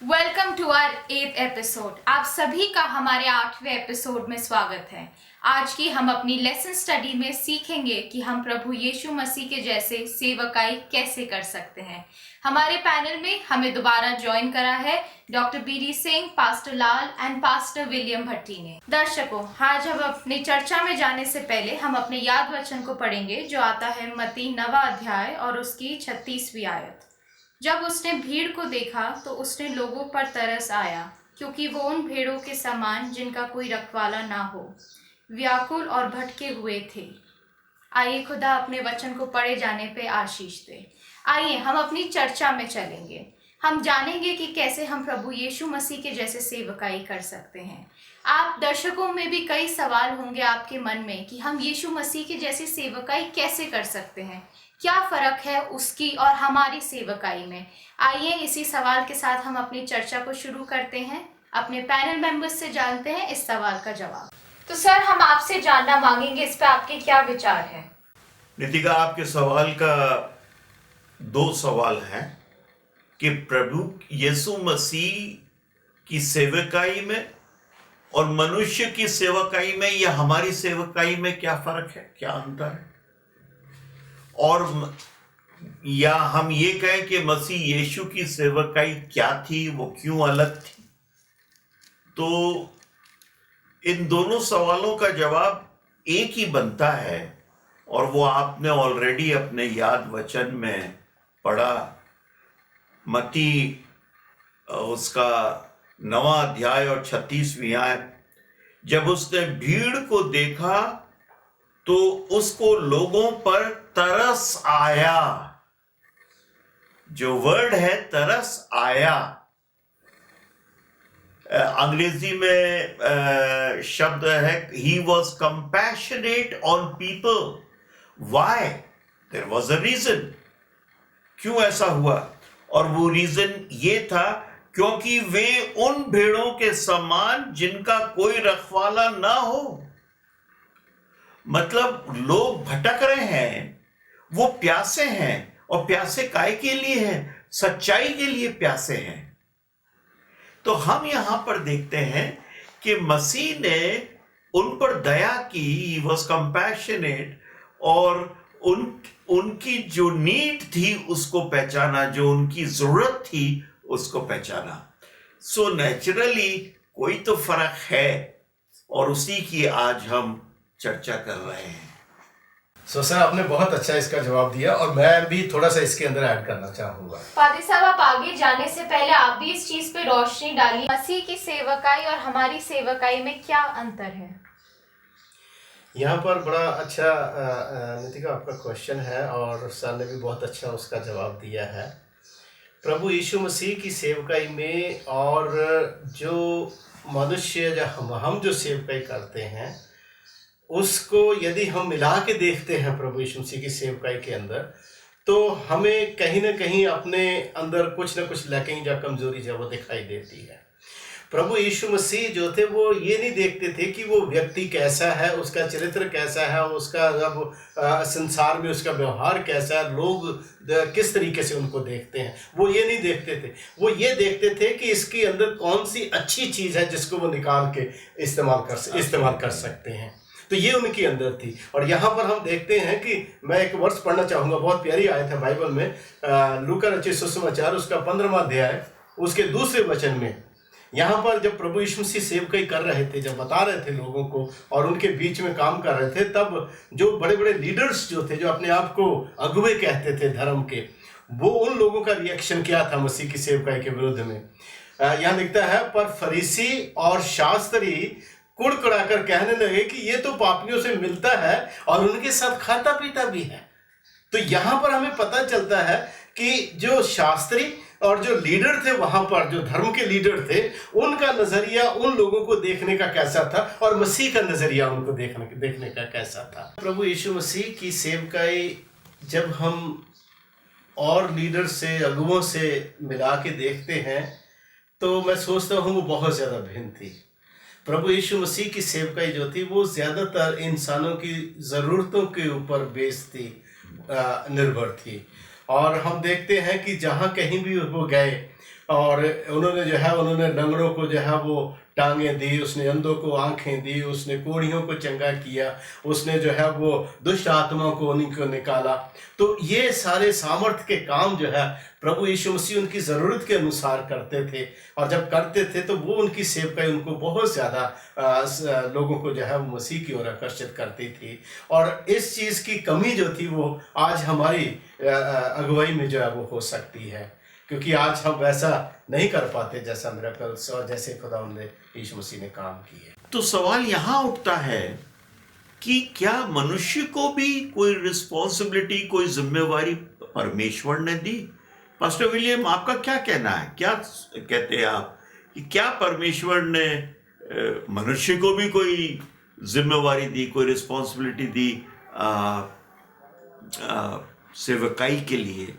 Welcome to our 8th episode. आप सभी का हमारे 8वें एपिसोड में स्वागत है। आज की हम अपनी लेसन स्टडी में सीखेंगे कि हम प्रभु यीशु मसीह के जैसे सेवकाई कैसे कर सकते हैं। हमारे पैनल में हमें दोबारा ज्वाइन करा है doctor B D Singh, pastor Lal and pastor William Bhatti ने। दर्शकों, आज हम अपनी चर्चा में जाने से पहले हम अपने याद वचन को पढ़ेंगे जो आता है मत्ती 9वां अध्याय और उसकी 36वीं आयत। जब उसने भीड़ को देखा तो उसने लोगों पर तरस आया, क्योंकि वो उन भेड़ों के समान जिनका कोई रखवाला ना हो, व्याकुल और भटके हुए थे। आइए खुदा अपने वचन को पढ़े जाने पे आशीष दे। आइए हम अपनी चर्चा में चलेंगे। हम जानेंगे कि कैसे हम प्रभु यीशु मसीह के जैसे सेवकाई कर सकते हैं। आप दर्शकों में भी कई सवाल होंगे आपके मन में कि हम यीशु मसीह के जैसी सेवकाई कैसे कर सकते हैं, क्या फर्क है उसकी और हमारी सेवकाई में। आइए इसी सवाल के साथ हम अपनी चर्चा को शुरू करते हैं। अपने पैनल मेंबर्स से जानते हैं इस सवाल का जवाब। तो सर, हम आपसे जानना मांगेंगे इस पे आपके क्या विचार हैं। नितिका, आपके सवाल का दो सवाल हैं कि प्रभु यीशु मसीह की सेवकाई में और मनुष्य की सेवकाई में या हमारी सेवकाई में क्या फर्क है, क्या अंतर है, और या हम ये कहें कि मसीह यीशु की सेवकाई क्या थी, वो क्यों अलग थी। तो इन दोनों सवालों का जवाब एक ही बनता है और वो आपने ऑलरेडी अपने याद वचन में पढ़ा। मत्ती उसका 9वां अध्याय और 36वीं आयत। जब उसने भीड़ को देखा तो उसको लोगों पर तरस आया। जो वर्ड है तरस आया, अंग्रेजी में शब्द है he was compassionate on people. Why? There was a reason. क्यों ऐसा हुआ? और वो रीजन ये था क्योंकि वे उन भेड़ों के समान जिनका कोई रखवाला ना हो। मतलब लोग भटक रहे हैं, वो प्यासे हैं, और प्यासे काय के लिए हैं? सच्चाई के लिए प्यासे हैं। तो हम यहां पर देखते हैं कि मसीह ने उन पर दया की, he was compassionate, और उनकी जो नीड थी उसको पहचाना, जो उनकी जरूरत थी उसको पहचाना। सो नेचुरली कोई तो फर्क है और उसी की आज हम चर्चा कर रहे हैं। सर, आपने बहुत अच्छा इसका जवाब दिया और मैं भी थोड़ा सा इसके अंदर ऐड करना चाहूंगा। पादी साहब, आप आगे जाने से पहले आप भी इस चीज पे रोशनी डालिए, मसीह की सेवकाई और हमारी सेवकाई में क्या अंतर है। यहाँ पर बड़ा अच्छा नितिका आपका क्वेश्चन है और सर ने भी बहुत अच्छा उसका जवाब दिया है। प्रभु यीशु मसीह की सेवकाई में और जो मनुष्य या हम जो सेवकाई करते हैं उसको यदि हम मिला के देखते हैं प्रभु यीशु मसीह की सेवकाई के अंदर, तो हमें कहीं ना कहीं अपने अंदर कुछ ना कुछ लैकिंग या कमजोरी जो वो दिखाई देती है। प्रभु यीशु मसीह जो थे वो ये नहीं देखते थे कि वो व्यक्ति कैसा है, उसका चरित्र कैसा है, उसका जब संसार में उसका व्यवहार कैसा है, लोग किस तरीके से उनको देखते हैं, वो ये नहीं देखते थे। वो ये देखते थे कि इसके अंदर कौन सी अच्छी चीज़ है जिसको वो निकाल के इस्तेमाल कर सकते हैं। तो ये उनके अंदर थी। और यहाँ पर हम देखते हैं कि मैं एक वर्ष पढ़ना चाहूँगा, बहुत प्यारी आयत है बाइबल में, लूका रचित सुसमाचार उसका 15वां अध्याय उसके दूसरे वचन में। यहाँ पर जब प्रभु यीशु मसीह सेवकाई कर रहे थे, जब बता रहे थे लोगों को और उनके बीच में काम कर रहे थे, तब जो बड़े बड़े लीडर्स जो थे, जो अपने आप को अगुवे कहते थे धर्म के, वो उन लोगों का रिएक्शन क्या था मसीह की सेवकाई के विरुद्ध में। यहाँ लिखता है, पर फरीसी और शास्त्री कुड़कुड़ाकर कहने लगे कि ये तो पापियों से मिलता है और उनके साथ खाता पीता भी है। तो यहाँ पर हमें पता चलता है कि जो शास्त्री और जो लीडर थे वहां पर, जो धर्म के लीडर थे, उनका नजरिया उन लोगों को देखने का कैसा था और मसीह का नजरिया उनको देखने का कैसा था। प्रभु यीशु मसीह की सेवकाई जब हम और लीडर से, अगुवों से मिला के देखते हैं तो मैं सोचता हूँ वो बहुत ज़्यादा भिन्न थी। प्रभु यीशु मसीह की सेवकाई जो थी वो ज़्यादातर इंसानों की ज़रूरतों के ऊपर बेस थी, निर्भर थी। और हम देखते हैं कि जहाँ कहीं भी वो गए और उन्होंने लंगड़ों को जो है वो टांगें दी, उसने अंधों को आंखें दी, उसने कोढ़ियों को चंगा किया, उसने जो है वो दुष्ट आत्माओं को उनको निकाला। तो ये सारे सामर्थ्य के काम जो है प्रभु यीशु मसीह उनकी ज़रूरत के अनुसार करते थे, और जब करते थे तो वो उनकी सेवकाई उनको बहुत ज़्यादा लोगों को जो है वो मसीह की ओर आकर्षित करती थी। और इस चीज़ की कमी जो थी वो आज हमारी अगुवाई में जो है वो हो सकती है, क्योंकि आज हम वैसा नहीं कर पाते जैसा मिरेकल्स और जैसे खुदा यीशु मसीह ने काम किए। तो सवाल यहाँ उठता है कि क्या मनुष्य को भी कोई रिस्पॉन्सिबिलिटी, कोई जिम्मेवारी परमेश्वर ने दी? पास्टर विलियम, आपका क्या कहना है? क्या कहते हैं आप कि क्या परमेश्वर ने मनुष्य को भी कोई जिम्मेवारी दी, कोई रिस्पॉन्सिबिलिटी दी सेवकाई के लिए,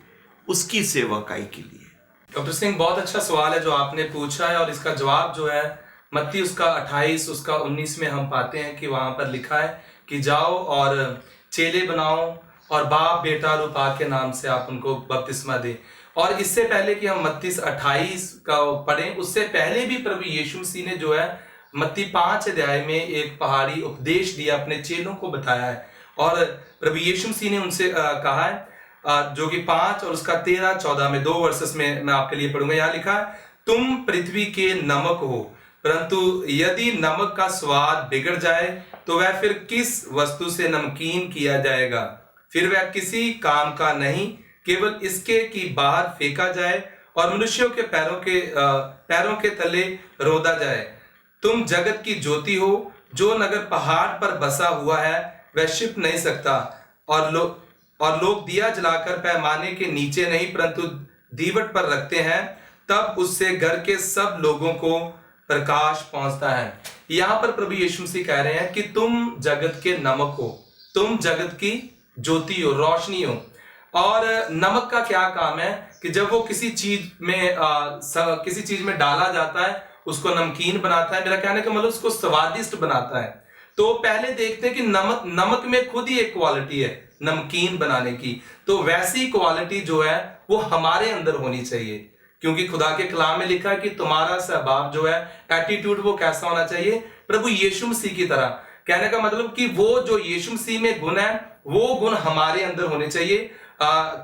उसकी सेवकाई के लिए? डॉक्टर सिंह, बहुत अच्छा सवाल है जो आपने पूछा है, और इसका जवाब जो है मत्ती उसका 28 उसका 19 में हम पाते हैं कि वहां पर लिखा है कि जाओ और चेले बनाओ और बाप बेटा और रूपा के नाम से आप उनको बपतिस्मा दें। और इससे पहले कि हम मत्ती 28 का पढ़ें, उससे पहले भी प्रभु यीशु मसीह ने जो है मत्ती 5 अध्याय में एक पहाड़ी उपदेश दिया, अपने चेलों को बताया है। और प्रभु यीशु मसीह ने उनसे कहा है, जो कि 5 और उसका 13-14 में 2 वर्सेस में मैं आपके लिए पढ़ूंगा। यहाँ लिखा है, तुम पृथ्वी के नमक हो, परंतु यदि नमक का स्वाद बिगड़ जाए तो वह फिर किस वस्तु से नमकीन किया जाएगा? फिर वह किसी काम का नहीं, केवल इसके कि बाहर फेंका जाए और मनुष्यों के पैरों के तले रोदा जाए। तुम जगत की ज्योति हो। जो नगर पहाड़ पर बसा हुआ है वह छिप नहीं सकता, और लोग दिया जलाकर पैमाने के नीचे नहीं परंतु दीवट पर रखते हैं, तब उससे घर के सब लोगों को प्रकाश पहुंचता है। यहाँ पर प्रभु यीशु मसीह कह रहे हैं कि तुम जगत के नमक हो, तुम जगत की ज्योति हो, रोशनी हो। और नमक का क्या काम है कि जब वो किसी चीज में डाला जाता है उसको नमकीन बनाता है। मेरा कहने का मतलब उसको स्वादिष्ट बनाता है। तो पहले देखते हैं कि नमक में खुद ही एक क्वालिटी है नमकीन बनाने की, तो वैसी क्वालिटी जो है वो हमारे अंदर होनी चाहिए, क्योंकि खुदा के कलाम में लिखा है कि तुम्हारा स्वभाव जो है, एटीट्यूड, वो कैसा होना चाहिए? प्रभु यीशु मसीह की तरह। कहने का मतलब कि वो जो यीशु मसीह में गुण है वो गुण हमारे अंदर होने चाहिए।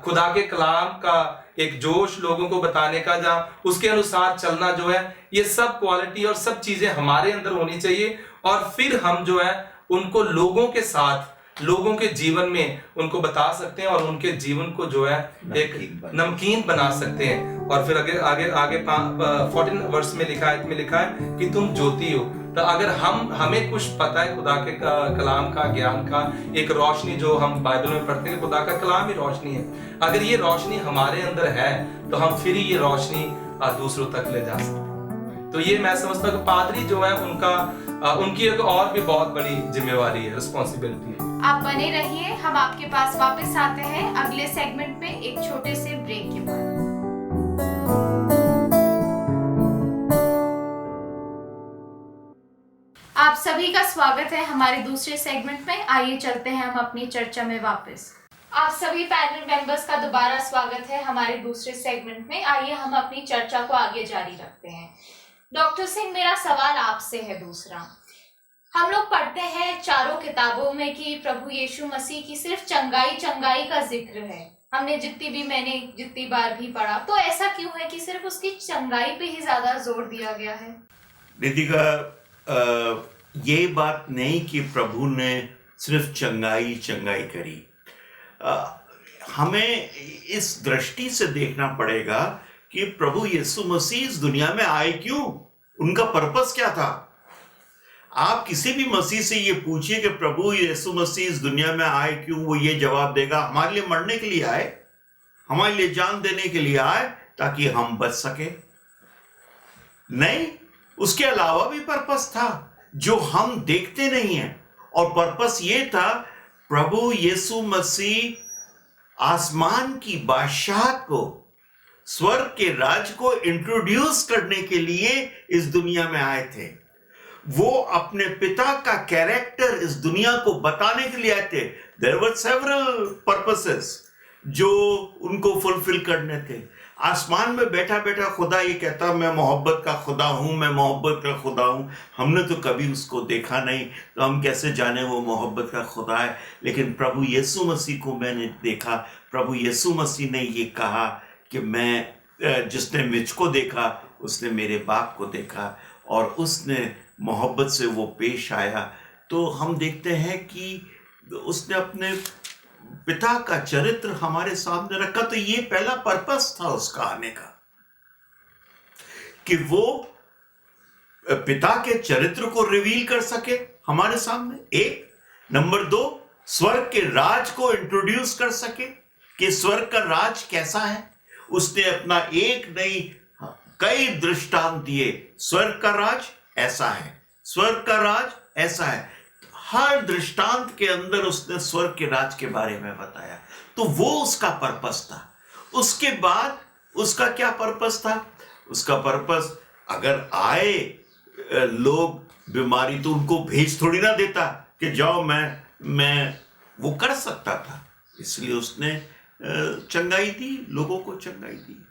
खुदा के कलाम का एक जोश लोगों को बताने का, जहाँ उसके अनुसार चलना जो है, ये सब क्वालिटी और सब चीजें हमारे अंदर होनी चाहिए। और फिर हम जो है उनको लोगों के साथ, लोगों के जीवन में उनको बता सकते हैं और उनके जीवन को जो है एक नमकीन बना सकते हैं। और फिर आगे 14 वर्ष में लिखा है कि तुम ज्योति हो। तो अगर हमें कुछ पता है खुदा के कलाम का, ज्ञान का, एक रोशनी जो हम बाइबल में पढ़ते हैं, खुदा का कलाम ही रोशनी है। अगर ये रोशनी हमारे अंदर है तो हम फिर ये रोशनी दूसरों तक ले जा सकते हैं। तो ये मैं समझता हूँ कि पादरी जो है उनकी एक और भी बहुत बड़ी जिम्मेवारी है, रिस्पॉन्सिबिलिटी है। आप बने रहिए, हम आपके पास वापस आते हैं अगले सेगमेंट में एक छोटे से ब्रेक के बाद। आप सभी का स्वागत है हमारे दूसरे सेगमेंट में। आइए चलते हैं हम अपनी चर्चा में वापस। आप सभी पैनल मेंबर्स का दोबारा स्वागत है हमारे दूसरे सेगमेंट में। आइए हम अपनी चर्चा को आगे जारी रखते हैं। डॉक्टर सिंह, मेरा सवाल आपसे है दूसरा। हम लोग पढ़ते हैं चारों किताबों में कि प्रभु यीशु मसीह की सिर्फ चंगाई का जिक्र है। मैंने जितनी बार भी पढ़ा, तो ऐसा क्यों है कि सिर्फ उसकी चंगाई पे ही ज्यादा जोर दिया गया है? नितिका, ये बात नहीं कि प्रभु ने सिर्फ चंगाई करी। हमें इस दृष्टि से देखना पड़ेगा कि प्रभु यीशु मसीह इस दुनिया में आए क्यों, उनका पर्पस क्या था। आप किसी भी मसीह से ये पूछिए कि प्रभु यीशु मसीह इस दुनिया में आए क्यों, वो ये जवाब देगा, हमारे लिए मरने के लिए आए, हमारे लिए जान देने के लिए आए ताकि हम बच सके। नहीं, उसके अलावा भी पर्पस था जो हम देखते नहीं हैं। और पर्पस ये था, प्रभु यीशु मसीह आसमान की बादशाहत को, स्वर्ग के राज को इंट्रोड्यूस करने के लिए इस दुनिया में आए थे। वो अपने पिता का कैरेक्टर इस दुनिया को बताने के लिए आए थे। There were several purposes जो उनको फुलफिल करने थे। आसमान में बैठा बैठा खुदा ये कहता मैं मोहब्बत का खुदा हूँ, मैं मोहब्बत का खुदा हूँ। हमने तो कभी उसको देखा नहीं, तो हम कैसे जाने वो मोहब्बत का खुदा है। लेकिन प्रभु यीशु मसीह को मैंने देखा, प्रभु यीशु मसीह ने ये कहा कि मैं जिसने मुझको देखा उसने मेरे बाप को देखा, और उसने मोहब्बत से वो पेश आया। तो हम देखते हैं कि उसने अपने पिता का चरित्र हमारे सामने रखा। तो ये पहला पर्पस था उसका आने का, कि वो पिता के चरित्र को रिवील कर सके हमारे सामने, एक। नंबर 2, स्वर्ग के राज को इंट्रोड्यूस कर सके कि स्वर्ग का राज कैसा है। उसने अपना एक नहीं कई दृष्टांत दिए, स्वर्ग का राज ऐसा है, स्वर्ग का राज ऐसा है। हर दृष्टांत के अंदर उसने स्वर्ग के राज के बारे में बताया। तो वो उसका पर्पस था। उसके बाद उसका क्या पर्पस था? उसका पर्पस, अगर आए लोग बीमारी तो उनको भेज थोड़ी ना देता कि जाओ, मैं वो कर सकता था। इसलिए उसने चंगाई दी, लोगों को चंगाई दी।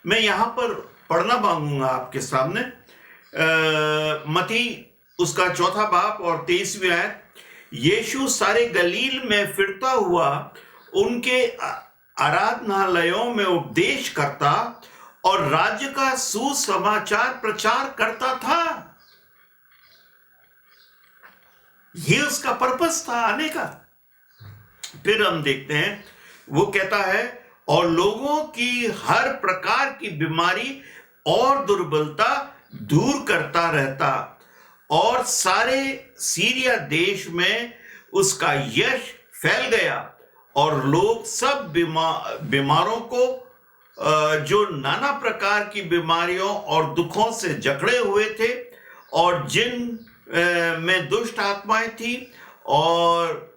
मैं यहां पर पढ़ना मांगूंगा आपके सामने मत्ती उसका 4 बाब और 23वीं आयत। यीशु सारे गलील में फिरता हुआ उनके आराधनालयों में उपदेश करता और राज्य का सुसमाचार प्रचार करता था। ये उसका पर्पस था आने का। फिर हम देखते हैं, वो कहता है, और लोगों की हर प्रकार की बीमारी और दुर्बलता दूर करता रहता, और सारे सीरिया देश में उसका यश फैल गया, और लोग सब बीमारों को, जो नाना प्रकार की बीमारियों और दुखों से जकड़े हुए थे, और जिन में दुष्ट आत्माएं थी और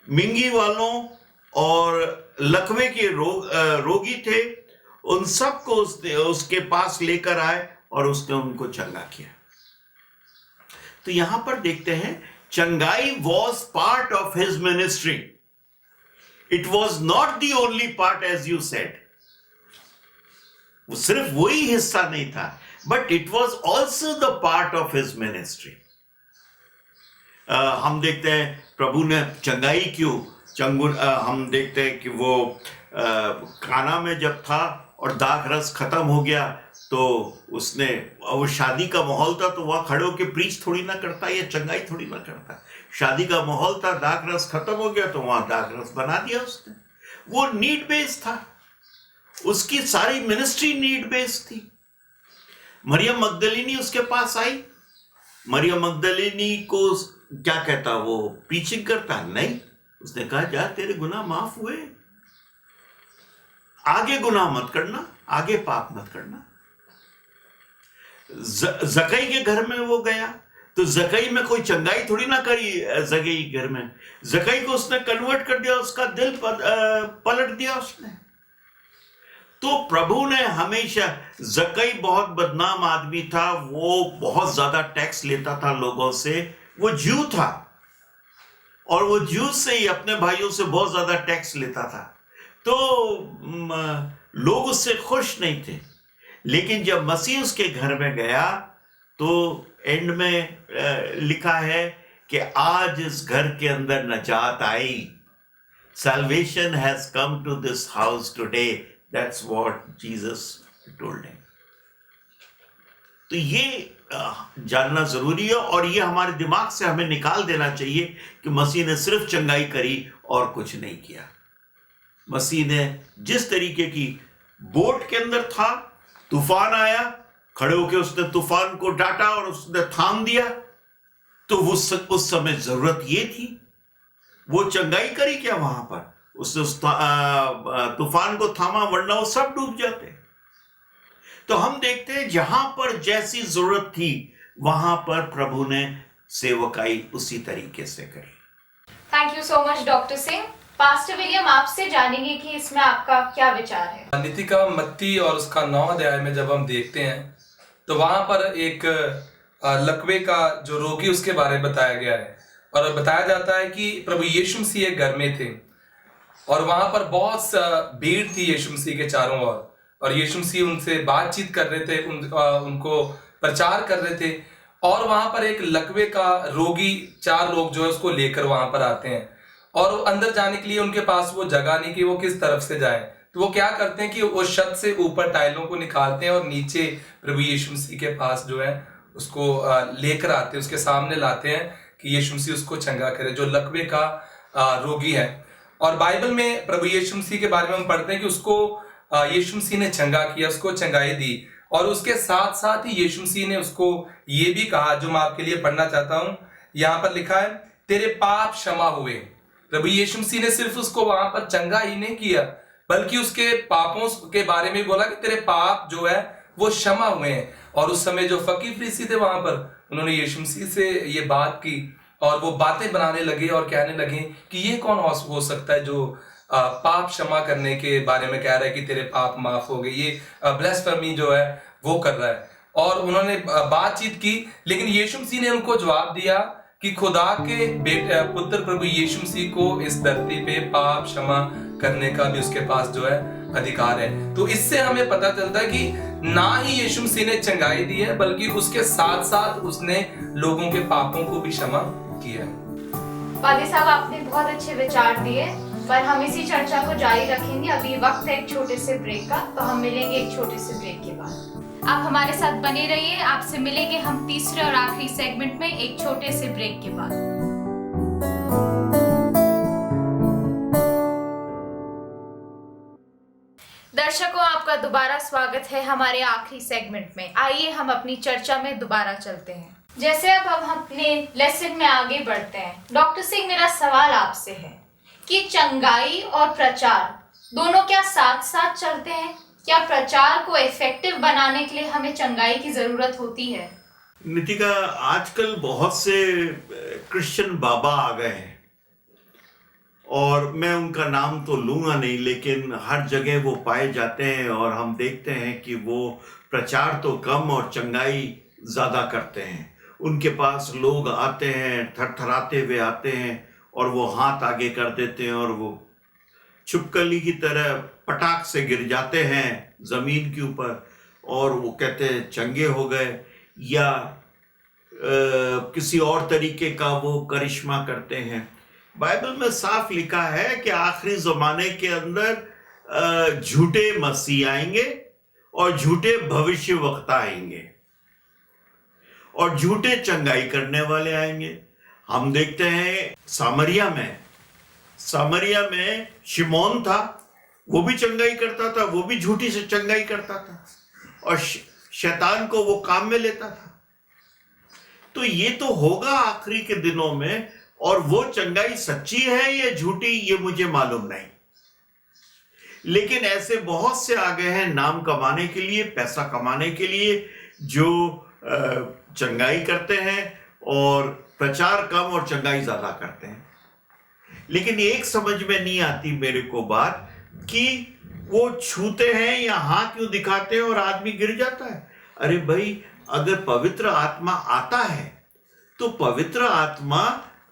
मिंगी वालों और लकवे के रोगी थे, उन सबको उसके पास लेकर आए और उसने उनको चंगा किया। तो यहां पर देखते हैं, चंगाई was part of his ministry. It was not the only part as you said. वो सिर्फ वही हिस्सा नहीं था, but it was also the part of his ministry. हम देखते हैं प्रभु ने चंगाई क्यों, हम देखते हैं कि वो काना में जब था और दाख रस खत्म हो गया, तो उसने, वो शादी का माहौल था, तो वहां खड़े होकर प्रीच थोड़ी ना करता या चंगाई थोड़ी ना करता। शादी का माहौल था, दाख रस खत्म हो गया, तो वहां दाख रस बना दिया उसने। वो नीड बेस्ड था, उसकी सारी मिनिस्ट्री नीड बेस्ड थी। मरियम मगदलिनी उसके पास आई। मरियम मगदलिनी को क्या कहता, वो पीचिंग करता नहीं। उसने कहा, जा तेरे गुनाह माफ हुए, आगे गुनाह मत करना, आगे पाप मत करना। जकई के घर में वो गया, तो जकई में कोई चंगाई थोड़ी ना करी। जकई घर में जकई को उसने कन्वर्ट कर दिया, उसका दिल पलट दिया उसने। तो प्रभु ने हमेशा, जकई बहुत बदनाम आदमी था, वो बहुत ज्यादा टैक्स लेता था लोगों से, वो ज्यू था, और वो ज्यू से ही अपने भाइयों से बहुत ज्यादा टैक्स लेता था। तो लोग उससे खुश नहीं थे। लेकिन जब मसीह उसके घर में गया, तो एंड में लिखा है कि आज इस घर के अंदर नजात आई। Salvation has come to this house today. That's what Jesus told him. तो ये जानना जरूरी है, और ये हमारे दिमाग से हमें निकाल देना चाहिए कि मसीह ने सिर्फ चंगाई करी और कुछ नहीं किया। मसीह ने जिस तरीके की बोट के अंदर था, तूफान आया, खड़े होकर उसने तूफान को डांटा और उसने थाम दिया, तो उस समय जरूरत ये थी। वो चंगाई करी क्या वहां पर? उसने उस तूफान को थामा, वरना वो सब डूब जाते। तो हम देखते हैं, जहां पर जैसी जरूरत थी वहां पर प्रभु ने सेवकाई उसी तरीके से करी। Thank you so much doctor Singh. Pastor William, आपसे जानेंगे कि इसमें आपका क्या विचार है। नीति का मत्ती और उसका 9 अध्याय में जब हम देखते हैं, तो वहां पर एक लकवे का जो रोगी, उसके बारे में बताया गया है, और बताया जाता है कि प्रभु यीशु मसीह एक घर में थे, और वहां पर बहुत भीड़ थी यीशु मसीह के चारों ओर, और यीशु मसीह उनसे बातचीत कर रहे थे, उनको प्रचार कर रहे थे। और वहां पर एक लकवे का रोगी 4 लोग जो है उसको लेकर वहां पर आते हैं, और अंदर जाने के लिए उनके पास वो जगह नहीं कि वो किस तरफ से जाए। तो वो क्या करते हैं कि वो छत से ऊपर टाइलों को निकालते हैं और नीचे प्रभु यीशु मसीह के पास जो है उसको लेकर आते हैं, उसके सामने लाते हैं कि यीशु मसीह उसको चंगा करे, जो लकवे का रोगी है। और बाइबल में प्रभु यीशु मसीह के बारे में हम पढ़ते हैं कि उसको यीशु मसीह ने चंगा किया, उसको चंगाई दी। और उसके साथ साथ ही यीशु मसीह ने उसको ये भी कहा, जो मैं आपके लिए पढ़ना चाहता हूं। यहाँ पर लिखा है, तेरे पाप क्षमा हुए। प्रभु यीशु मसीह ने सिर्फ उसको वहां पर चंगा ही नहीं किया, बल्कि उसके पापों के बारे में बोला कि तेरे पाप जो है वो क्षमा हुए हैं। और उस समय जो फकीर फरीसी थे वहां पर, उन्होंने यीशु मसीह से ये बात की और वो बातें बनाने लगे और कहने लगे कि ये कौन हो सकता है जो पाप क्षमा करने के बारे में कह रहा है कि तेरे पाप माफ हो गए। ये ब्लेस्फेमी जो है वो कर रहा है। और उन्होंने बातचीत की, लेकिन यीशु मसीह ने उनको जवाब दिया कि खुदा के पुत्र प्रभु यीशु मसीह को इस धरती पे पाप क्षमा करने का भी उसके पास जो है अधिकार है। तो इससे हमें पता चलता है कि ना ही यीशु मसीह ने चंगाई दी है, बल्कि उसके साथ साथ उसने लोगों के पापों को भी क्षमा किया। पादी साहब, आपने बहुत अच्छे विचार दिए, पर हम इसी चर्चा को जारी रखेंगे। अभी वक्त है एक छोटे से ब्रेक का, तो हम मिलेंगे एक छोटे से ब्रेक के बाद। आप हमारे साथ बने रहिए, आपसे मिलेंगे हम तीसरे और आखिरी सेगमेंट में एक छोटे से ब्रेक के बाद। दर्शकों, आपका दोबारा स्वागत है हमारे आखिरी सेगमेंट में। आइए हम अपनी चर्चा में दोबारा चलते हैं। जैसे अब हम अपने लेसन में आगे बढ़ते हैं, डॉक्टर सिंह, मेरा सवाल आपसे है कि चंगाई और प्रचार दोनों क्या साथ साथ चलते हैं? क्या प्रचार को इफेक्टिव बनाने के लिए हमें चंगाई की जरूरत होती है? नितिका, आजकल बहुत से क्रिश्चियन बाबा आ गए हैं, और मैं उनका नाम तो लूंगा नहीं, लेकिन हर जगह वो पाए जाते हैं और हम देखते हैं कि वो प्रचार तो कम और चंगाई ज़्यादा करते हैं। उनके पास लोग आते हैं, थरथराते हुए आते हैं, और वो हाथ आगे कर देते हैं और वो छुपकली की तरह पटाख से गिर जाते हैं ज़मीन के ऊपर, और वो कहते हैं चंगे हो गए, या किसी और तरीके का वो करिश्मा करते हैं। बाइबल में साफ लिखा है कि आखिरी ज़माने के अंदर झूठे मसीह आएंगे और झूठे भविष्यवक्ता आएंगे और झूठे चंगाई करने वाले आएंगे। हम देखते हैं सामरिया में शिमोन था, वो भी चंगाई करता था, वो भी झूठी से चंगाई करता था, और शैतान को वो काम में लेता था। तो ये तो होगा आखिरी के दिनों में, और वो चंगाई सच्ची है या झूठी ये मुझे मालूम नहीं, लेकिन ऐसे बहुत से आ गए हैं नाम कमाने के लिए, पैसा कमाने के लिए, जो चंगाई करते हैं और प्रचार कम और चंगाई ज्यादा करते हैं। लेकिन एक समझ में नहीं आती मेरे को बात कि वो छूते हैं या हाथ क्यों दिखाते हैं और आदमी गिर जाता है। अरे भाई, अगर पवित्र आत्मा आता है तो पवित्र आत्मा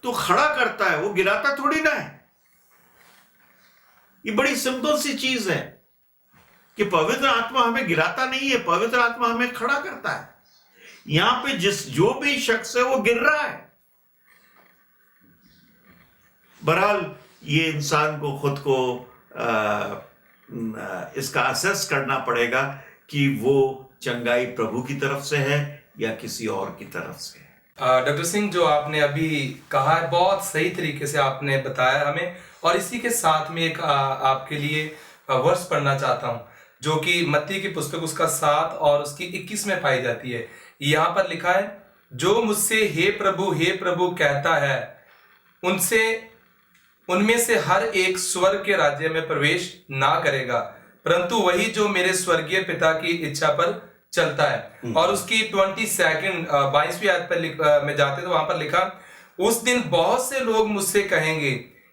तो खड़ा करता है, वो गिराता थोड़ी ना है। ये बड़ी सिंपल सी चीज है कि पवित्र आत्मा हमें गिराता नहीं है, पवित्र आत्मा हमें खड़ा करता है। यहां पे जो भी शख्स है वो गिर रहा है। बहरहाल ये इंसान को खुद को इसका असेस करना पड़ेगा कि वो चंगाई प्रभु की तरफ से है या किसी और की तरफ से है। डॉक्टर सिंह, जो आपने अभी कहा है बहुत सही तरीके से आपने बताया हमें, और इसी के साथ में एक आपके लिए वर्ष पढ़ना चाहता हूं, जो कि मत्ती की पुस्तक उसका 7 और उसकी 21 में पाई जाती है। यहाँ पर लिखा है, जो मुझसे हे प्रभु कहता है, उनमें से हर एक स्वर्ग के राज्य में प्रवेश ना करेगा, परंतु वही जो मेरे स्वर्गीय पिता की इच्छा पर चलता है। और उसकी 22वीं आयत पर में जाते तो वहां पर लिखा, उस दिन बहुत से लोग मुझसे कहेंगे,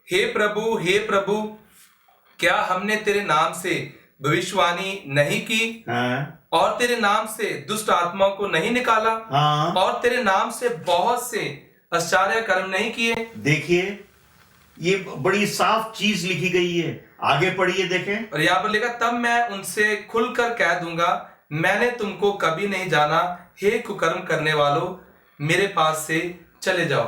हे प्रभु, क्या हमने तेरे नाम से भविष्यवाणी नहीं की? और तेरे नाम से दुष्ट आत्माओं को नहीं निकाला? और तेरे नाम से बहुत से आश्चर्य कर्म नहीं किए? देखिए, ये बड़ी साफ चीज लिखी गई है। आगे पढ़िए, देखें। और यहाँ पर लिखा, तब मैं उनसे खुलकर कह दूंगा, मैंने तुमको कभी नहीं जाना, हे कुकर्म करने वालों, मेरे पास से चले जाओ।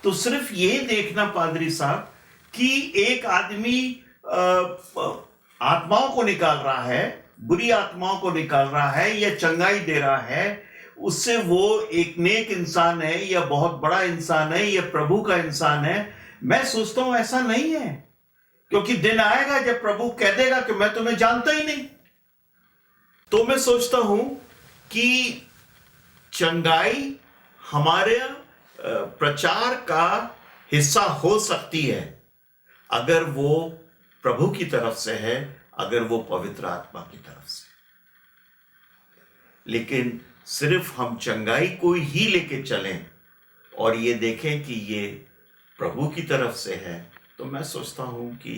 तो सिर्फ ये देखना पादरी साहब कि एक आदमी आत्माओं को निकाल रहा है, बुरी आत्माओं को निकाल रहा है या चंगाई दे रहा है, उससे वो एक नेक इंसान है या बहुत बड़ा इंसान है या प्रभु का इंसान है। मैं सोचता हूं ऐसा नहीं है, क्योंकि दिन आएगा जब प्रभु कह देगा कि मैं तुम्हें जानता ही नहीं। तो मैं सोचता हूं कि चंगाई हमारे प्रचार का हिस्सा हो सकती है अगर वो प्रभु की तरफ से है, अगर वो पवित्र आत्मा की तरफ से। लेकिन सिर्फ हम चंगाई को ही लेके चलें और ये देखें कि ये प्रभु की तरफ से है, तो मैं सोचता हूं कि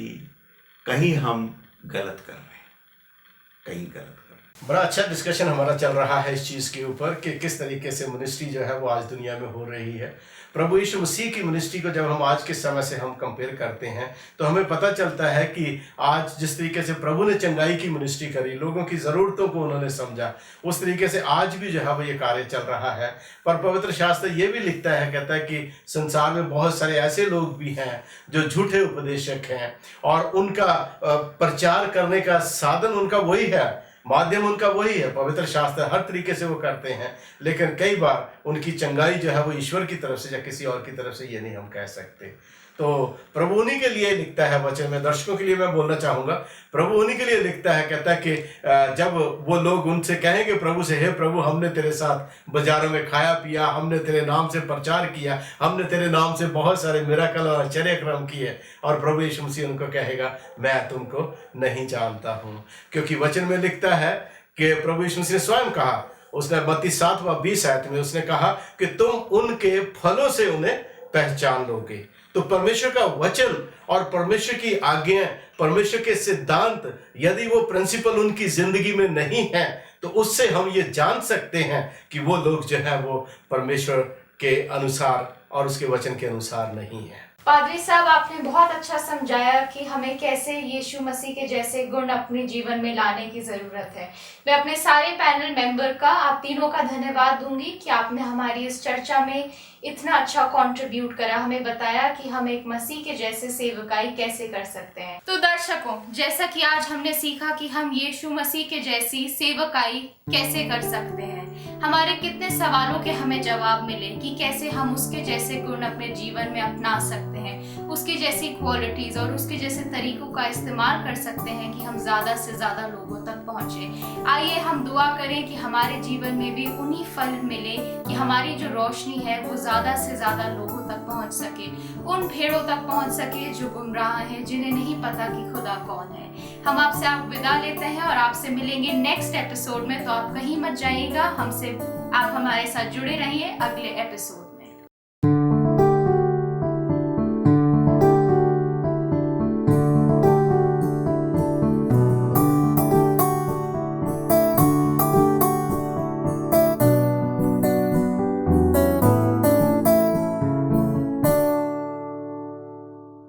कहीं हम गलत कर रहे हैं, कहीं गलत कर रहे हैं। बड़ा अच्छा डिस्कशन हमारा चल रहा है इस चीज़ के ऊपर कि किस तरीके से मिनिस्ट्री जो है वो आज दुनिया में हो रही है। प्रभु यीशु मसीह की मिनिस्ट्री को जब हम आज के समय से हम कंपेयर करते हैं तो हमें पता चलता है कि आज जिस तरीके से प्रभु ने चंगाई की मिनिस्ट्री करी, लोगों की ज़रूरतों को उन्होंने समझा, उस तरीके से आज भी जो है वो ये कार्य चल रहा है। पर पवित्र शास्त्र ये भी लिखता है, कहता है कि संसार में बहुत सारे ऐसे लोग भी हैं जो झूठे उपदेशक हैं और उनका प्रचार करने का साधन उनका वही है, माध्यम उनका वही है। पवित्र शास्त्र हर तरीके से वो करते हैं, लेकिन कई बार उनकी चंगाई जो है वो ईश्वर की तरफ से या किसी और की तरफ से ये नहीं हम कह सकते। तो प्रभु उन्हीं के लिए लिखता है वचन में, दर्शकों के लिए मैं बोलना चाहूँगा, प्रभु उन्हीं के लिए लिखता है, कहता है कि जब वो लोग उनसे कहेंगे प्रभु से, हे प्रभु हमने तेरे साथ बाजारों में खाया पिया, हमने तेरे नाम से प्रचार किया, हमने तेरे नाम से बहुत सारे मिराकल और आश्चर्य कर्म किए, और प्रभु यीशु मसीह उनको कहेगा मैं तुमको नहीं जानता हूँ। क्योंकि वचन में लिखता है कि प्रभु यीशु मसीह ने स्वयं कहा, उसने मत्ती 7:20 आयत में उसने कहा कि तुम उनके फलों से उन्हें पहचान लोगे। तो परमेश्वर का वचन और परमेश्वर की आज्ञाएं, परमेश्वर के सिद्धांत, यदि वो प्रिंसिपल उनकी जिंदगी में नहीं है तो उससे हम ये जान सकते हैं कि वो लोग जो है वो परमेश्वर के अनुसार और उसके वचन के अनुसार नहीं है। पादरी साहब, आपने बहुत अच्छा समझाया कि हमें कैसे यीशु मसीह के जैसे गुण अपने जीवन में लाने की ज़रूरत है। मैं अपने सारे पैनल मेंबर का, आप तीनों का धन्यवाद दूंगी कि आपने हमारी इस चर्चा में इतना अच्छा कंट्रीब्यूट करा, हमें बताया कि हम एक मसीह के जैसे सेवकाई कैसे कर सकते हैं। तो दर्शकों, जैसा कि आज हमने सीखा कि हम यीशु मसीह के जैसी सेवकाई कैसे कर सकते हैं, हमारे कितने सवालों के हमें जवाब मिले कि कैसे हम उसके जैसे गुण अपने जीवन में अपना सकते हैं, उसकी जैसी क्वालिटीज और उसके जैसे तरीकों का इस्तेमाल कर सकते हैं कि हम ज़्यादा से ज़्यादा लोगों तक पहुँचे। आइए हम दुआ करें कि हमारे जीवन में भी उन्हीं फल मिले, कि हमारी जो रोशनी है वो ज़्यादा से ज़्यादा लोगों तक पहुँच सके, उन भेड़ों तक पहुँच सके जो गुमराह हैं, जिन्हें नहीं पता कि खुदा कौन है। हम आपसे आप विदा लेते हैं और आपसे मिलेंगे नेक्स्ट एपिसोड में, तो आप कहीं मत जाइएगा, आप हमारे साथ जुड़े रहिए अगले एपिसोड।